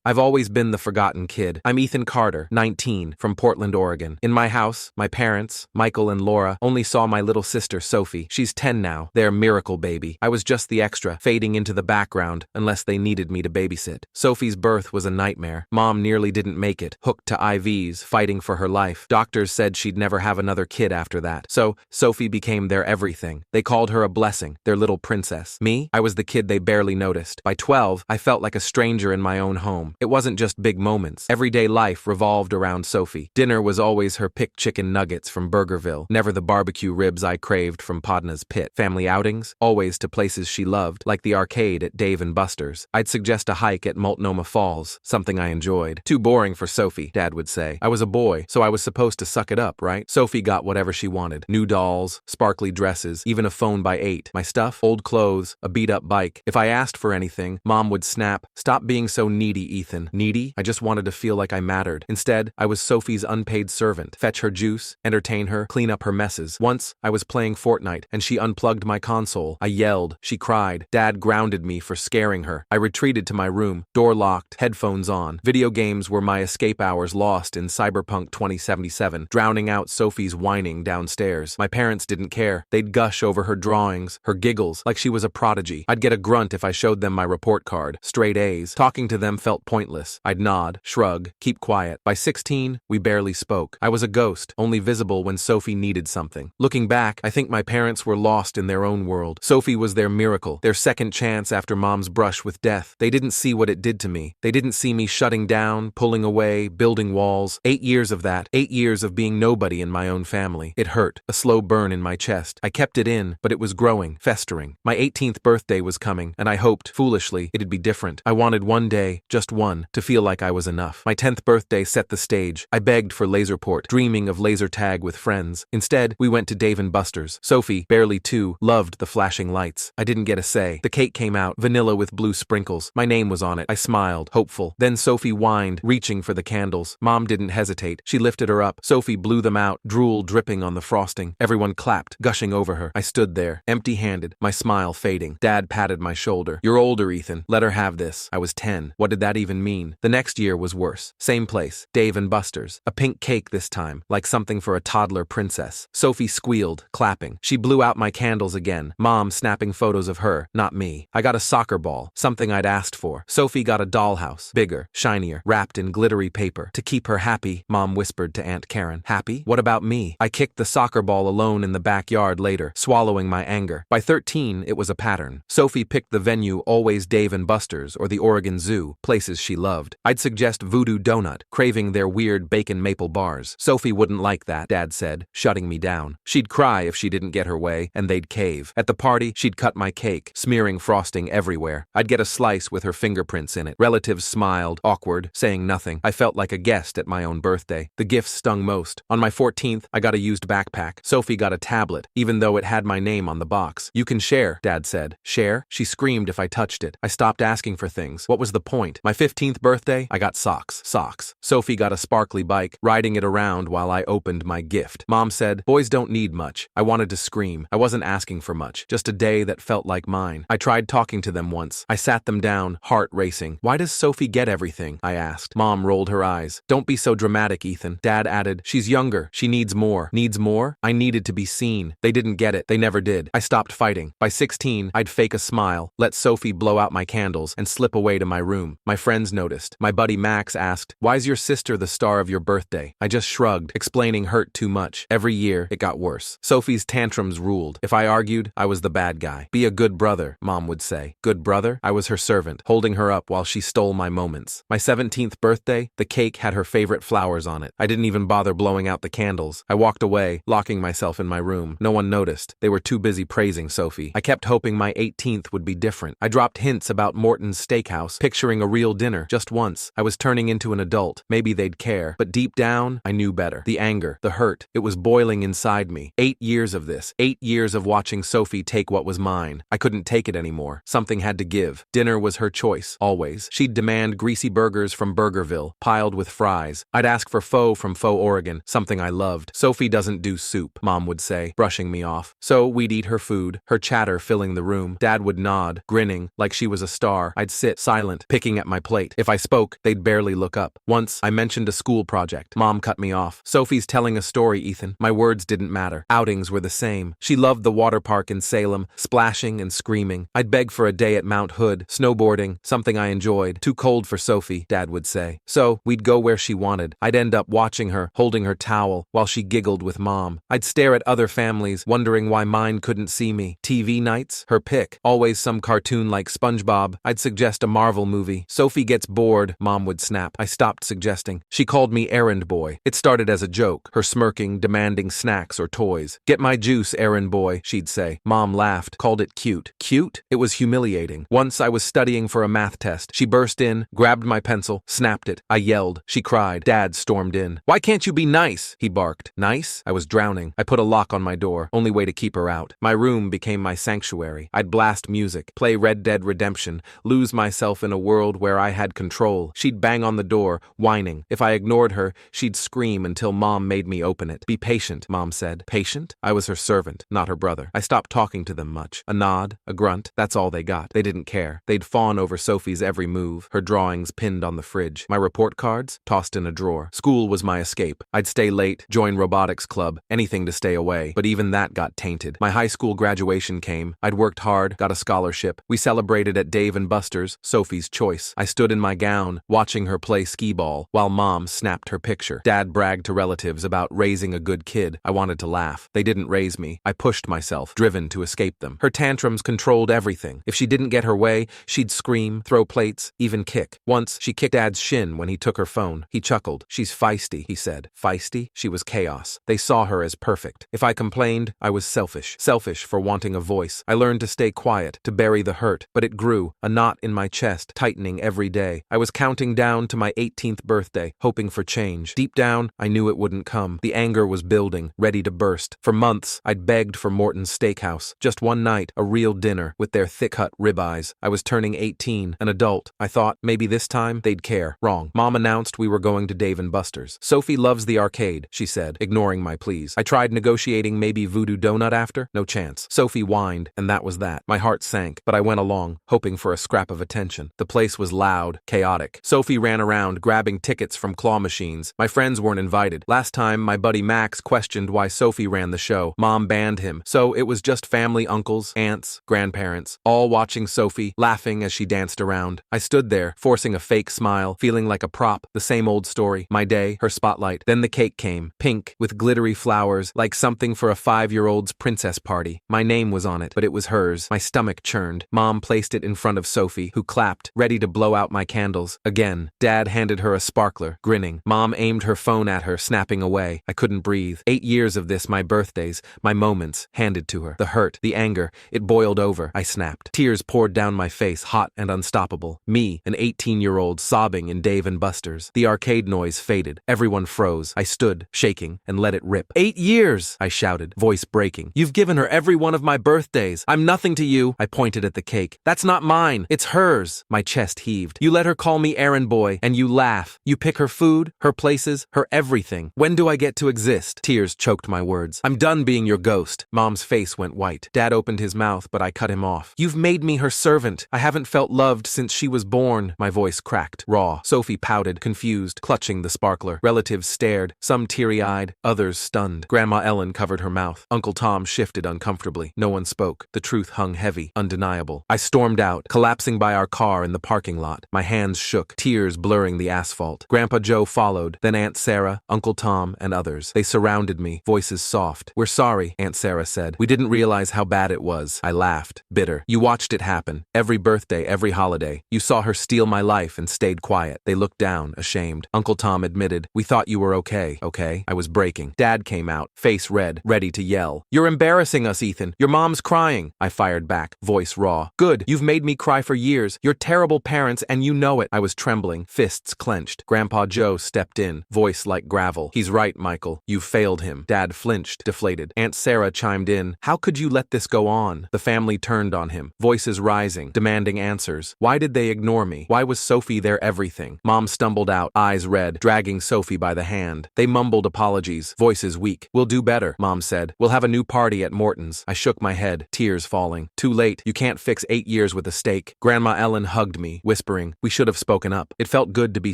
I've always been the forgotten kid. I'm Ethan Carter, 19, from Portland, Oregon. In my house, my parents, Michael and Laura, only saw my little sister Sophie. She's 10 now, their miracle baby. I was just the extra, fading into the background unless they needed me to babysit. Sophie's birth was a nightmare. Mom nearly didn't make it, hooked to IVs, fighting for her life. Doctors said she'd never have another kid after that. So, Sophie became their everything. They called her a blessing, their little princess. Me? I was the kid they barely noticed. By 12, I felt like a stranger in my own home. It wasn't just big moments. Everyday life revolved around Sophie. Dinner was always her picked chicken nuggets from Burgerville, never the barbecue ribs I craved from Podna's Pit. Family outings? Always to places she loved, like the arcade at Dave & Buster's. I'd suggest a hike at Multnomah Falls, something I enjoyed. Too boring for Sophie, Dad would say. I was a boy, so I was supposed to suck it up, right? Sophie got whatever she wanted. New dolls, sparkly dresses, even a phone by 8. My stuff? Old clothes, a beat-up bike. If I asked for anything, Mom would snap, "Stop being so needy, Ethan." Needy? I just wanted to feel like I mattered. Instead, I was Sophie's unpaid servant. Fetch her juice, entertain her, clean up her messes. Once, I was playing Fortnite, and she unplugged my console. I yelled. She cried. Dad grounded me for scaring her. I retreated to my room, door locked, headphones on. Video games were my escape hours lost in Cyberpunk 2077, drowning out Sophie's whining downstairs. My parents didn't care. They'd gush over her drawings, her giggles, like she was a prodigy. I'd get a grunt if I showed them my report card. Straight A's. Talking to them felt pointless. I'd nod, shrug, keep quiet. By 16, we barely spoke. I was a ghost, only visible when Sophie needed something. Looking back, I think my parents were lost in their own world. Sophie was their miracle, their second chance after Mom's brush with death. They didn't see what it did to me. They didn't see me shutting down, pulling away, building walls. 8 years of that. 8 years of being nobody in my own family. It hurt, a slow burn in my chest. I kept it in, but it was growing, festering. My 18th birthday was coming, and I hoped, foolishly, it'd be different. I wanted one day, just one, to feel like I was enough. My 10th birthday set the stage. I begged for Laserport, dreaming of laser tag with friends. Instead, we went to Dave & Buster's. Sophie, barely 2, loved the flashing lights. I didn't get a say. The cake came out, vanilla with blue sprinkles. My name was on it. I smiled, hopeful. Then Sophie whined, reaching for the candles. Mom didn't hesitate. She lifted her up. Sophie blew them out, drool dripping on the frosting. Everyone clapped, gushing over her. I stood there, empty-handed, my smile fading. Dad patted my shoulder. "You're older, Ethan. Let her have this." I was 10. What did that even mean? The next year was worse. Same place, Dave & Buster's. A pink cake this time, like something for a toddler princess. Sophie squealed, clapping. She blew out my candles again. Mom snapping photos of her, not me. I got a soccer ball, something I'd asked for. Sophie got a dollhouse, bigger, shinier, wrapped in glittery paper. To keep her happy, Mom whispered to Aunt Karen. Happy? What about me? I kicked the soccer ball alone in the backyard later, swallowing my anger. By 13, it was a pattern. Sophie picked the venue always Dave & Buster's or the Oregon Zoo, places she loved. I'd suggest Voodoo Donut, craving their weird bacon maple bars. Sophie wouldn't like that, Dad said, shutting me down. She'd cry if she didn't get her way, and they'd cave. At the party, she'd cut my cake, smearing frosting everywhere. I'd get a slice with her fingerprints in it. Relatives smiled, awkward, saying nothing. I felt like a guest at my own birthday. The gifts stung most. On my 14th, I got a used backpack. Sophie got a tablet, even though it had my name on the box. "You can share," Dad said. Share? She screamed if I touched it. I stopped asking for things. What was the point? My 15th birthday, I got socks. Socks. Sophie got a sparkly bike, riding it around while I opened my gift. Mom said, "Boys don't need much." I wanted to scream. I wasn't asking for much, just a day that felt like mine. I tried talking to them once. I sat them down, heart racing. "Why does Sophie get everything?" I asked. Mom rolled her eyes. "Don't be so dramatic, Ethan." Dad added, "She's younger. She needs more." Needs more? I needed to be seen. They didn't get it. They never did. I stopped fighting. By 16, I'd fake a smile, let Sophie blow out my candles, and slip away to my room. My friends noticed. My buddy Max asked, "Why's your sister the star of your birthday?" I just shrugged, explaining hurt too much. Every year, it got worse. Sophie's tantrums ruled. If I argued, I was the bad guy. "Be a good brother," Mom would say. Good brother? I was her servant, holding her up while she stole my moments. My 17th birthday, the cake had her favorite flowers on it. I didn't even bother blowing out the candles. I walked away, locking myself in my room. No one noticed. They were too busy praising Sophie. I kept hoping my 18th would be different. I dropped hints about Morton's Steakhouse, picturing a real dinner. Just once, I was turning into an adult. Maybe they'd care. But deep down, I knew better. The anger, the hurt, it was boiling inside me. 8 years of this. 8 years of watching Sophie take what was mine. I couldn't take it anymore. Something had to give. Dinner was her choice, always. She'd demand greasy burgers from Burgerville, piled with fries. I'd ask for pho from Pho, Oregon, something I loved. "Sophie doesn't do soup," Mom would say, brushing me off. So we'd eat her food, her chatter filling the room. Dad would nod, grinning, like she was a star. I'd sit, silent, picking at my plate. plate. If I spoke, they'd barely look up. Once, I mentioned a school project. Mom cut me off. Sophie's telling a story, Ethan. My words didn't matter. Outings were the same. She loved the water park in Salem, splashing and screaming. I'd beg for a day at Mount Hood, snowboarding, something I enjoyed. Too cold for Sophie, Dad would say. So, we'd go where she wanted. I'd end up watching her, holding her towel, while she giggled with Mom. I'd stare at other families, wondering why mine couldn't see me. TV nights? Her pick. Always some cartoon like SpongeBob. I'd suggest a Marvel movie. Sophie gets bored, Mom would snap. I stopped suggesting. She called me errand boy. It started as a joke, her smirking, demanding snacks or toys. Get my juice, errand boy, she'd say. Mom laughed, called it cute. Cute? It was humiliating. Once I was studying for a math test. She burst in, grabbed my pencil, snapped it. I yelled. She cried. Dad stormed in. Why can't you be nice? He barked. Nice? I was drowning. I put a lock on my door, only way to keep her out. My room became my sanctuary. I'd blast music, play Red Dead Redemption, lose myself in a world where I had control. She'd bang on the door, whining. If I ignored her, she'd scream until Mom made me open it. Be patient, Mom said. Patient? I was her servant, not her brother. I stopped talking to them much. A nod, a grunt, that's all they got. They didn't care. They'd fawn over Sophie's every move, her drawings pinned on the fridge. My report cards? Tossed in a drawer. School was my escape. I'd stay late, join robotics club, anything to stay away. But even that got tainted. My high school graduation came. I'd worked hard, got a scholarship. We celebrated at Dave & Buster's, Sophie's choice. I stood in my gown, watching her play skee-ball, while Mom snapped her picture. Dad bragged to relatives about raising a good kid. I wanted to laugh. They didn't raise me. I pushed myself, driven to escape them. Her tantrums controlled everything. If she didn't get her way, she'd scream, throw plates, even kick. Once, she kicked Dad's shin when he took her phone. He chuckled. She's feisty, he said. Feisty? She was chaos. They saw her as perfect. If I complained, I was selfish. Selfish for wanting a voice. I learned to stay quiet, to bury the hurt, but it grew, a knot in my chest, tightening every day. I was counting down to my 18th birthday, hoping for change. Deep down, I knew it wouldn't come. The anger was building, ready to burst. For months, I'd begged for Morton's Steakhouse. Just one night, a real dinner, with their thick-cut ribeyes. I was turning 18, an adult. I thought, maybe this time, they'd care. Wrong. Mom announced we were going to Dave & Buster's. Sophie loves the arcade, she said, ignoring my pleas. I tried negotiating maybe Voodoo Donut after. No chance. Sophie whined, and that was that. My heart sank, but I went along, hoping for a scrap of attention. The place was loud, chaotic. Sophie ran around, grabbing tickets from claw machines. My friends weren't invited. Last time, my buddy Max questioned why Sophie ran the show. Mom banned him, so it was just family, uncles, aunts, grandparents, all watching Sophie, laughing as she danced around. I stood there, forcing a fake smile, feeling like a prop, the same old story. My day, her spotlight. Then the cake came, pink, with glittery flowers, like something for a 5-year-old's princess party. My name was on it, but it was hers. My stomach churned. Mom placed it in front of Sophie, who clapped, ready to blow out my candles. Again, Dad handed her a sparkler, grinning. Mom aimed her phone at her, snapping away. I couldn't breathe. 8 years of this, my birthdays, my moments, handed to her. The hurt, the anger, it boiled over. I snapped. Tears poured down my face, hot and unstoppable. Me, an 18-year-old, sobbing in Dave & Buster's. The arcade noise faded. Everyone froze. I stood, shaking, and let it rip. 8 years, I shouted, voice breaking. You've given her every one of my birthdays. I'm nothing to you. I pointed at the cake. That's not mine. It's hers. My chest heaved. You let her call me errand boy, and you laugh. You pick her food, her places, her everything. When do I get to exist? Tears choked my words. I'm done being your ghost. Mom's face went white. Dad opened his mouth, but I cut him off. You've made me her servant. I haven't felt loved since she was born. My voice cracked, raw. Sophie pouted, confused, clutching the sparkler. Relatives stared, some teary-eyed, others stunned. Grandma Ellen covered her mouth. Uncle Tom shifted uncomfortably. No one spoke. The truth hung heavy, undeniable. I stormed out, collapsing by our car in the parking lot. My hands shook, tears blurring the asphalt. Grandpa Joe followed, then Aunt Sarah, Uncle Tom, and others. They surrounded me, voices soft. We're sorry, Aunt Sarah said. We didn't realize how bad it was. I laughed, bitter. You watched it happen. Every birthday, every holiday. You saw her steal my life and stayed quiet. They looked down, ashamed. Uncle Tom admitted, we thought you were okay. Okay? I was breaking. Dad came out, face red, ready to yell. You're embarrassing us, Ethan. Your mom's crying. I fired back, voice raw. Good. You've made me cry for years. You're terrible parents and you know it. I was trembling, fists clenched. Grandpa Joe stepped in, voice like gravel. He's right, Michael. You failed him. Dad flinched, deflated. Aunt Sarah chimed in. How could you let this go on? The family turned on him, voices rising, demanding answers. Why did they ignore me? Why was Sophie their everything? Mom stumbled out, eyes red, dragging Sophie by the hand. They mumbled apologies, voices weak. We'll do better, Mom said. We'll have a new party at Morton's. I shook my head, tears falling. Too late. You can't fix 8 years with a steak. Grandma Ellen hugged me, whispering, whispering, "We should have spoken up." It felt good to be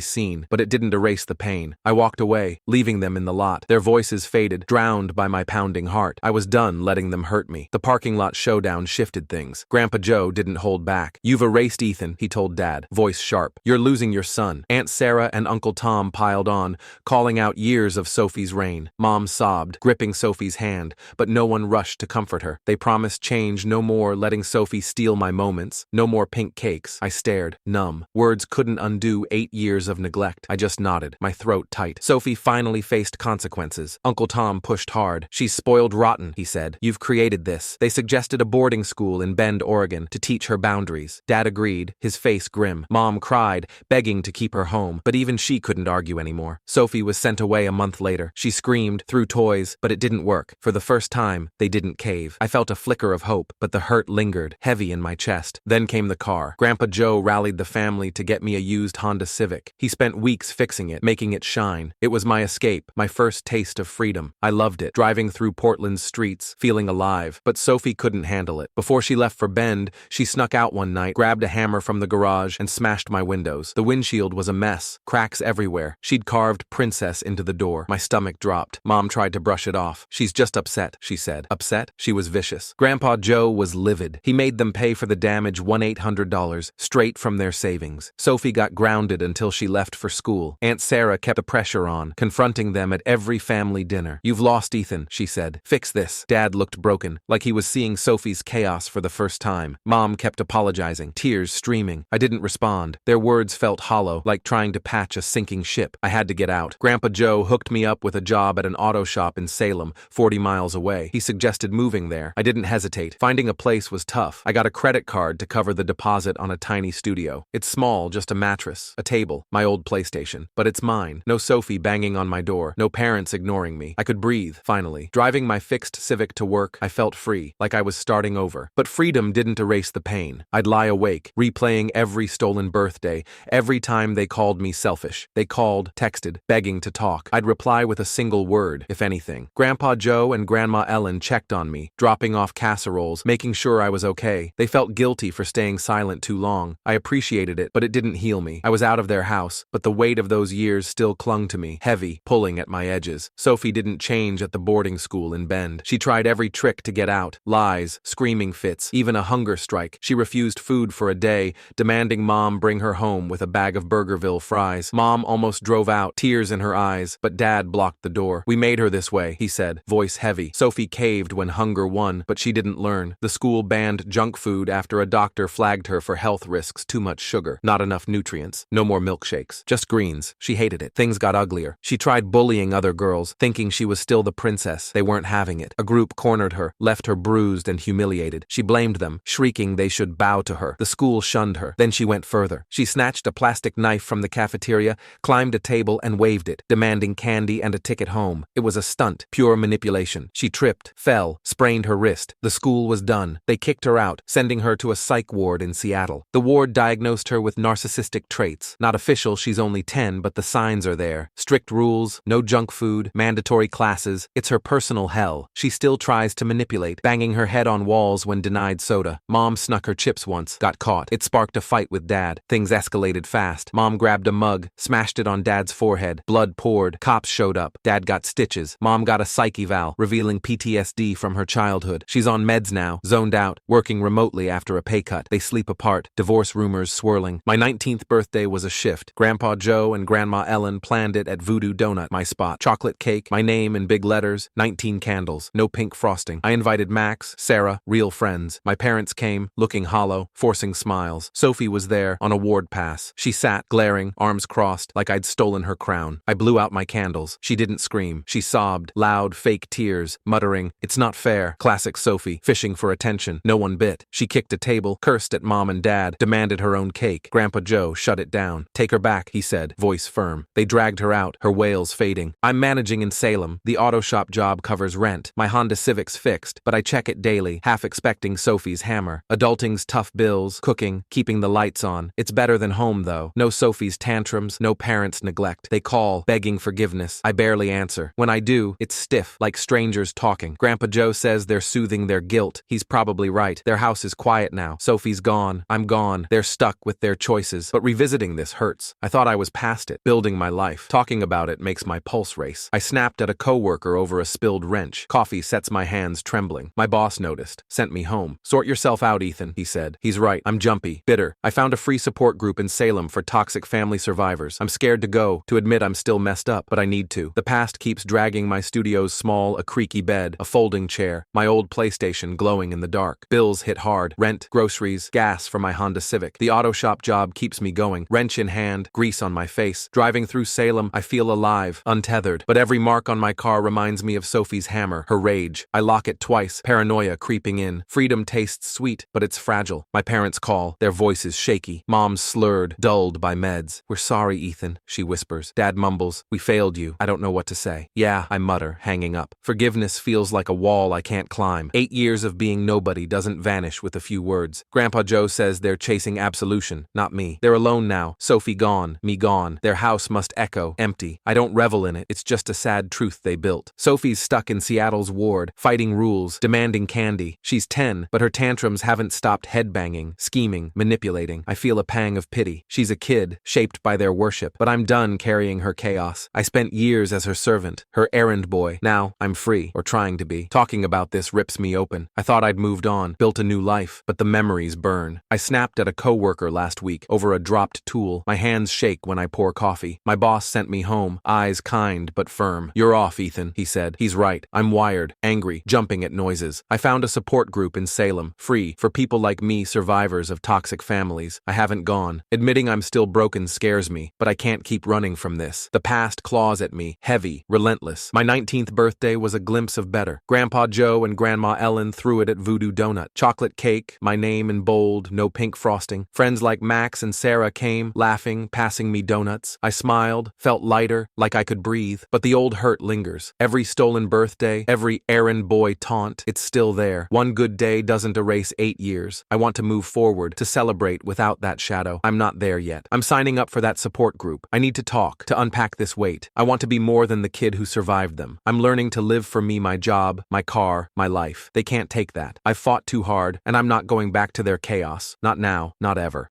seen, but it didn't erase the pain. I walked away, leaving them in the lot. Their voices faded, drowned by my pounding heart. I was done letting them hurt me. The parking lot showdown shifted things. Grandpa Joe didn't hold back. "You've erased Ethan," he told Dad, voice sharp. "You're losing your son." Aunt Sarah and Uncle Tom piled on, calling out years of Sophie's reign. Mom sobbed, gripping Sophie's hand, but no one rushed to comfort her. They promised change, no more letting Sophie steal my moments, no more pink cakes. I stared, numb. Words couldn't undo 8 years of neglect. I just nodded, my throat tight. Sophie finally faced consequences. Uncle Tom pushed hard. "She's spoiled rotten," he said. "You've created this." They suggested a boarding school in Bend, Oregon, to teach her boundaries. Dad agreed, his face grim. Mom cried, begging to keep her home, but even she couldn't argue anymore. Sophie was sent away a month later. She screamed, threw toys, but it didn't work. For the first time, they didn't cave. I felt a flicker of hope, but the hurt lingered, heavy in my chest. Then came the car. Grandpa Joe rallied the family to get me a used Honda Civic. He spent weeks fixing it, making it shine. It was my escape, my first taste of freedom. I loved it, driving through Portland's streets, feeling alive. But Sophie couldn't handle it. Before she left for Bend, she snuck out one night, grabbed a hammer from the garage, and smashed my windows. The windshield was a mess, cracks everywhere. She'd carved Princess into the door. My stomach dropped. Mom tried to brush it off. "She's just upset," she said. Upset? She was vicious. Grandpa Joe was livid. He made them pay for the damage $1-800, straight from their savings. Sophie got grounded until she left for school. Aunt Sarah kept the pressure on, confronting them at every family dinner. "You've lost Ethan," she said. "Fix this." Dad looked broken, like he was seeing Sophie's chaos for the first time. Mom kept apologizing, tears streaming. I didn't respond. Their words felt hollow, like trying to patch a sinking ship. I had to get out. Grandpa Joe hooked me up with a job at an auto shop in Salem, 40 miles away. He suggested moving there. I didn't hesitate. Finding a place was tough. I got a credit card to cover the deposit on a tiny studio. It's small, just a mattress, a table, my old PlayStation. But it's mine. No Sophie banging on my door. No parents ignoring me. I could breathe, finally. Driving my fixed Civic to work, I felt free, like I was starting over. But freedom didn't erase the pain. I'd lie awake, replaying every stolen birthday, every time they called me selfish. They called, texted, begging to talk. I'd reply with a single word, if anything. Grandpa Joe and Grandma Ellen checked on me, dropping off casseroles, making sure I was okay. They felt guilty for staying silent too long. I appreciated it, but it didn't heal me. I was out of their house, but the weight of those years still clung to me, heavy, pulling at my edges. Sophie didn't change at the boarding school in Bend. She tried every trick to get out. Lies, screaming fits, even a hunger strike. She refused food for a day, demanding Mom bring her home with a bag of Burgerville fries. Mom almost drove out, tears in her eyes, but Dad blocked the door. "We made her this way," he said, voice heavy. Sophie caved when hunger won, but she didn't learn. The school banned junk food after a doctor flagged her for health risks: too much sugar, not enough nutrients, no more milkshakes, just greens. She hated it. Things got uglier. She tried bullying other girls, thinking she was still the princess. They weren't having it. A group cornered her, left her bruised and humiliated. She blamed them, shrieking they should bow to her. The school shunned her. Then she went further. She snatched a plastic knife from the cafeteria, climbed a table and waved it, demanding candy and a ticket home. It was a stunt, pure manipulation. She tripped, fell, sprained her wrist. The school was done. They kicked her out, sending her to a psych ward in Seattle. The ward diagnosed her with narcissistic traits. Not official, she's only 10, but the signs are there. Strict rules, no junk food, mandatory classes. It's her personal hell. She still tries to manipulate, banging her head on walls when denied soda. Mom snuck her chips once, got caught. It sparked a fight with Dad. Things escalated fast. Mom grabbed a mug, smashed it on Dad's forehead. Blood poured. Cops showed up. Dad got stitches. Mom got a psych eval, revealing PTSD from her childhood. She's on meds now, zoned out, working remotely after a pay cut. They sleep apart, divorce rumors swirling. My 19th birthday was a shift. Grandpa Joe and Grandma Ellen planned it at Voodoo Donut, my spot. Chocolate cake, my name in big letters, 19 candles, no pink frosting. I invited Max, Sarah, real friends. My parents came, looking hollow, forcing smiles. Sophie was there, on a ward pass. She sat, glaring, arms crossed, like I'd stolen her crown. I blew out my candles. She didn't scream. She sobbed, loud, fake tears, muttering, "It's not fair." Classic Sophie, fishing for attention. No one bit. She kicked a table, cursed at Mom and Dad, demanded her own cake. Grandpa Joe shut it down. "Take her back," he said, voice firm. They dragged her out, her wails fading. "I'm managing in Salem. The auto shop job covers rent. My Honda Civic's fixed, but I check it daily, half expecting Sophie's hammer. Adulting's tough bills, cooking, keeping the lights on. It's better than home, though. No Sophie's tantrums, no parents' neglect. They call, begging forgiveness. I barely answer. When I do, it's stiff, like strangers talking. Grandpa Joe says they're soothing their guilt. He's probably right. Their house is quiet now. Sophie's gone. I'm gone. They're stuck with with their choices, but revisiting this hurts. I thought I was past it, building my life. Talking about it makes my pulse race. I snapped at a coworker over a spilled wrench. Coffee sets my hands trembling. My boss noticed, sent me home. Sort yourself out, Ethan, he said. He's right. I'm jumpy, bitter. I found a free support group in Salem for toxic family survivors. I'm scared to go, to admit I'm still messed up, but I need to. The past keeps dragging my studio's small, a creaky bed, a folding chair, my old PlayStation glowing in the dark. Bills hit hard. Rent, groceries, gas for my Honda Civic. The auto shop job keeps me going. Wrench in hand, grease on my face. Driving through Salem, I feel alive, untethered. But every mark on my car reminds me of Sophie's hammer, her rage. I lock it twice, paranoia creeping in. Freedom tastes sweet, but it's fragile. My parents call, their voices shaky. Mom's slurred, dulled by meds. We're sorry, Ethan, she whispers. Dad mumbles, we failed you. I don't know what to say. Yeah, I mutter, hanging up. Forgiveness feels like a wall I can't climb. 8 years of being nobody doesn't vanish with a few words. Grandpa Joe says they're chasing absolution, not me. They're alone now. Sophie gone, me gone. Their house must echo, empty. I don't revel in it. It's just a sad truth they built. Sophie's stuck in Seattle's ward, fighting rules, demanding candy. She's 10, but her tantrums haven't stopped headbanging, scheming, manipulating. I feel a pang of pity. She's a kid, shaped by their worship, but I'm done carrying her chaos. I spent years as her servant, her errand boy. Now, I'm free, or trying to be. Talking about this rips me open. I thought I'd moved on, built a new life, but the memories burn. I snapped at a coworker last week over a dropped tool. My hands shake when I pour coffee. My boss sent me home, eyes kind but firm. You're off, Ethan, he said. He's right. I'm wired, angry, jumping at noises. I found a support group in Salem, free, for people like me, survivors of toxic families. I haven't gone. Admitting I'm still broken scares me, but I can't keep running from this. The past claws at me, heavy, relentless. My 19th birthday was a glimpse of better. Grandpa Joe and Grandma Ellen threw it at Voodoo Donut. Chocolate cake, my name in bold, no pink frosting. Friends like Max and Sarah came, laughing, passing me donuts. I smiled, felt lighter, like I could breathe, but the old hurt lingers. Every stolen birthday, every errand boy taunt, it's still there. One good day doesn't erase 8 years. I want to move forward, to celebrate without that shadow. I'm not there yet. I'm signing up for that support group. I need to talk, to unpack this weight. I want to be more than the kid who survived them. I'm learning to live for me, my job, my car, my life. They can't take that. I've fought too hard, and I'm not going back to their chaos. Not now, not ever.